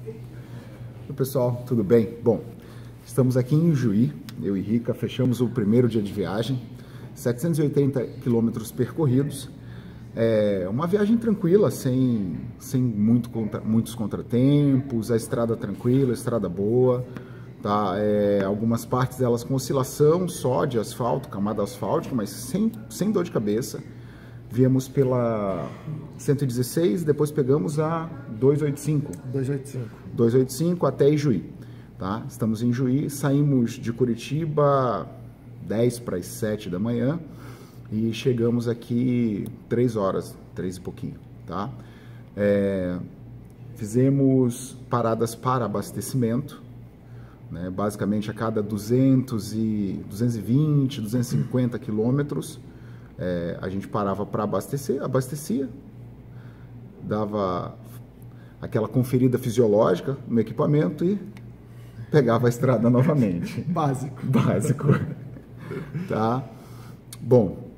Oi, pessoal, tudo bem? Bom, estamos aqui em Juí, eu e Rica, fechamos o primeiro dia de viagem, 780 quilômetros percorridos, uma viagem tranquila, sem muitos contratempos, a estrada tranquila, a estrada boa, tá? Algumas partes delas com oscilação só de asfalto, camada asfáltica, mas sem dor de cabeça. Viemos pela 116, depois pegamos a 285. 285 até Ijuí, tá? Estamos em Juí, saímos de Curitiba 10 para as 7 da manhã e chegamos aqui 3 horas, 3 e pouquinho, tá? Fizemos paradas para abastecimento, né? Basicamente a cada 220, 250 quilômetros, a gente parava para abastecia, dava aquela conferida fisiológica no equipamento e pegava a estrada novamente. Básico. Tá? Bom,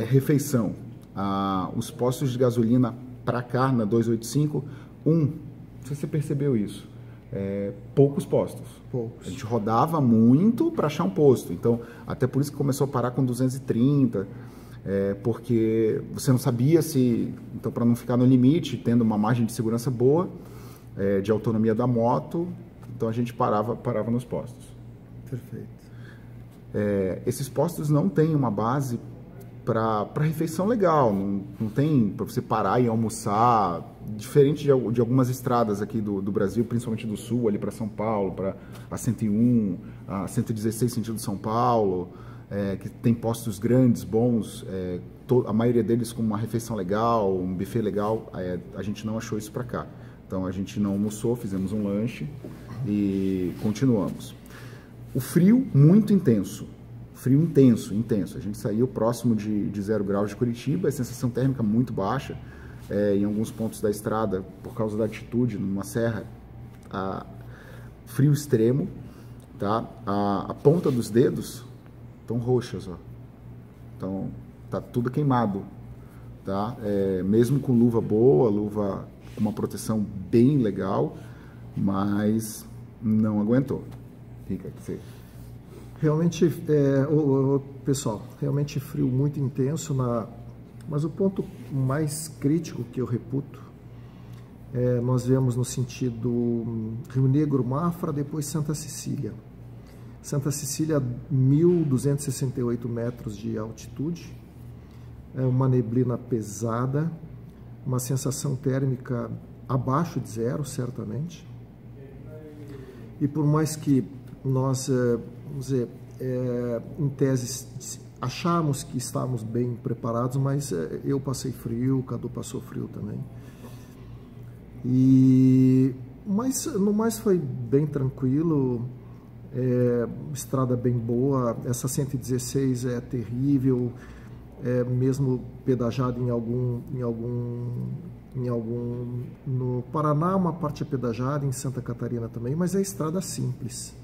refeição. Os postos de gasolina para cá, na 285, não sei se você percebeu isso, poucos postos. Poucos. A gente rodava muito para achar um posto, então até por isso que começou a parar com 230, porque você não sabia se, então para não ficar no limite, tendo uma margem de segurança boa, de autonomia da moto, então a gente parava nos postos. Perfeito. Esses postos não têm uma base para refeição legal, não tem para você parar e almoçar, diferente de algumas estradas aqui do Brasil, principalmente do sul, ali para São Paulo, para a 101, a 116 sentido São Paulo, que tem postos grandes, bons, a maioria deles com uma refeição legal, um buffet legal. A gente não achou isso para cá. Então a gente não almoçou, fizemos um lanche e continuamos. O frio muito intenso. Frio intenso. A gente saiu próximo de 0 graus de Curitiba, a sensação térmica muito baixa, em alguns pontos da estrada, por causa da altitude, numa serra, frio extremo, tá? A ponta dos dedos estão roxas, ó. Então, tá tudo queimado, tá? Mesmo com luva boa, luva com uma proteção bem legal, mas não aguentou. Fica que você... Realmente, pessoal, realmente frio muito intenso, mas o ponto mais crítico que eu reputo, nós viemos no sentido Rio Negro, Mafra, depois Santa Cecília. Santa Cecília, 1.268 metros de altitude, uma neblina pesada, uma sensação térmica abaixo de 0, certamente. E por mais que nós, vamos dizer, em tese, achamos que estávamos bem preparados, mas eu passei frio, o Cadu passou frio também. Mas no mais foi bem tranquilo, estrada bem boa. Essa 116 é terrível, mesmo pedajado no Paraná, uma parte é pedajada, em Santa Catarina também, mas é estrada simples.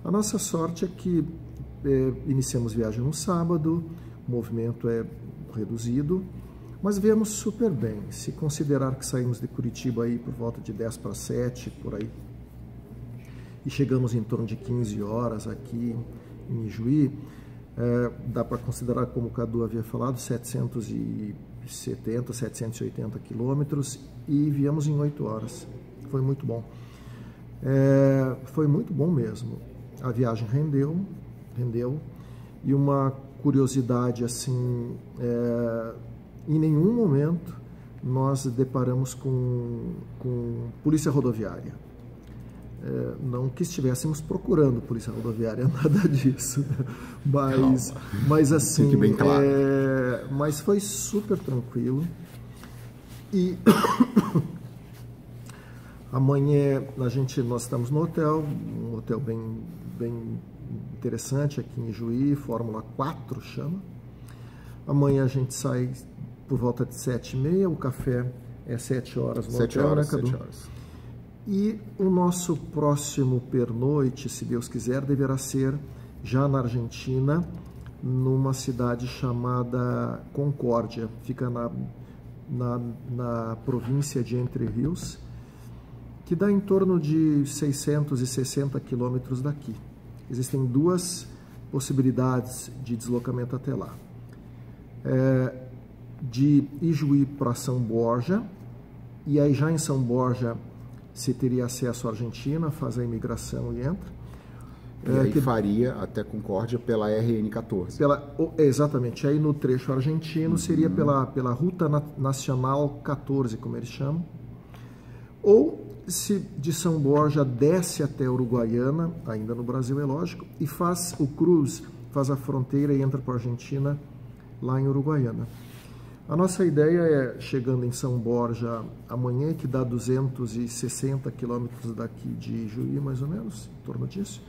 A nossa sorte é que iniciamos viagem no sábado, o movimento é reduzido, mas viemos super bem. Se considerar que saímos de Curitiba aí por volta de 10 para 7, por aí, e chegamos em torno de 15 horas aqui em Ijuí, dá para considerar, como o Cadu havia falado, 770, 780 quilômetros, e viemos em 8 horas. Foi muito bom. Foi muito bom mesmo. A viagem rendeu, e uma curiosidade assim, em nenhum momento nós deparamos com polícia rodoviária. Não que estivéssemos procurando polícia rodoviária, nada disso, mas assim, fique bem claro. Mas foi super tranquilo. E amanhã nós estamos no hotel, um hotel bem interessante aqui em Juí, Fórmula 4 chama. Amanhã a gente sai por volta de 7h30, o café é 7 horas no hotel, né, Cadu? 7 horas. E o nosso próximo pernoite, se Deus quiser, deverá ser já na Argentina, numa cidade chamada Concórdia, fica na província de Entre Rios. que dá em torno de 660 quilômetros daqui. Existem duas possibilidades de deslocamento até lá. De Ijuí para São Borja, e aí já em São Borja se teria acesso à Argentina, faz a imigração e entra. E aí faria até Concórdia pela RN14. Exatamente, aí no trecho argentino seria pela Ruta Nacional 14, como eles chamam. Ou se de São Borja desce até Uruguaiana, ainda no Brasil é lógico, e faz o cruise, faz a fronteira e entra para a Argentina lá em Uruguaiana. A nossa ideia é, chegando em São Borja amanhã, que dá 260 quilômetros daqui de Ijuí, mais ou menos, em torno disso,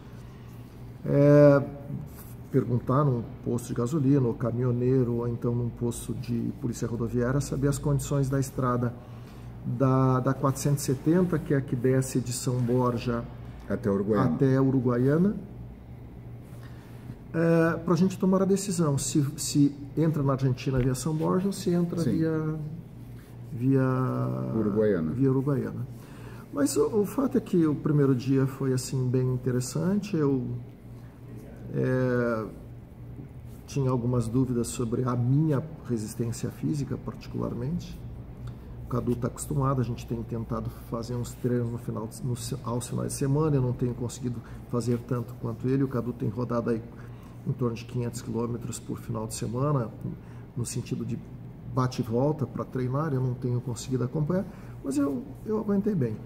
perguntar num posto de gasolina, ou caminhoneiro, ou então num posto de polícia rodoviária, saber as condições da estrada da 470, que é a que desce de São Borja até Uruguaiana, para a gente tomar a decisão se entra na Argentina via São Borja ou se entra via Uruguaiana. Mas o fato é que o primeiro dia foi assim bem interessante. Eu tinha algumas dúvidas sobre a minha resistência física, particularmente. O Cadu está acostumado, a gente tem tentado fazer uns treinos aos finais de semana, eu não tenho conseguido fazer tanto quanto ele. O Cadu tem rodado aí em torno de 500 quilômetros por final de semana, no sentido de bate e volta para treinar, eu não tenho conseguido acompanhar, mas eu aguentei bem.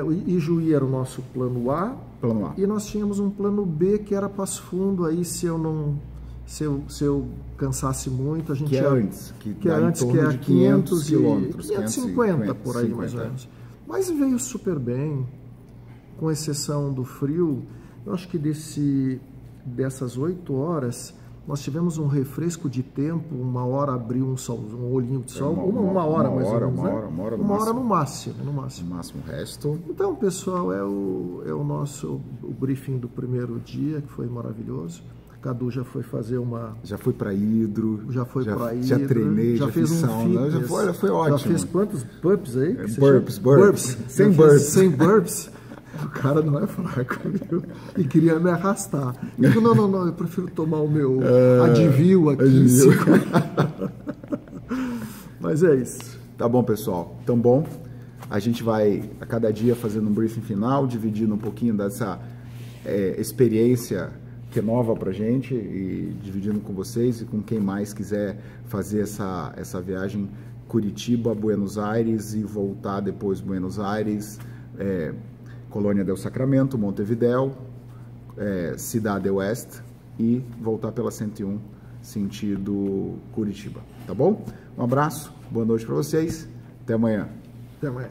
O Ijuí era o nosso plano A, e nós tínhamos um plano B, que era Passo Fundo. Aí se eu cansasse muito, a gente que é antes, que é 500 quilômetros, 550 por aí, mais ou menos. Mas veio super bem, com exceção do frio. Eu acho que dessas 8 horas, nós tivemos um refresco de tempo. Uma hora abriu um olhinho de sol, uma hora mais ou menos, uma hora no máximo. O resto... Então, pessoal, o briefing do primeiro dia, que foi maravilhoso. Cadu já foi fazer Já foi para Hidro. Já treinei, já fez um fitness. Já foi ótimo. Já fez quantos burpees aí? Burpees. Sem burpees. O cara não é fraco, viu? E queria me arrastar. Eu digo, não, eu prefiro tomar o meu Advil aqui em cima. Mas é isso. Tá bom, pessoal. Então, a gente vai a cada dia fazendo um briefing final, dividindo um pouquinho dessa experiência que é nova pra gente, e dividindo com vocês e com quem mais quiser fazer essa viagem Curitiba, Buenos Aires e voltar depois Buenos Aires, Colônia del Sacramento, Montevidéu, Cidade Oeste, e voltar pela 101 sentido Curitiba, tá bom? Um abraço, boa noite para vocês, até amanhã. Até amanhã.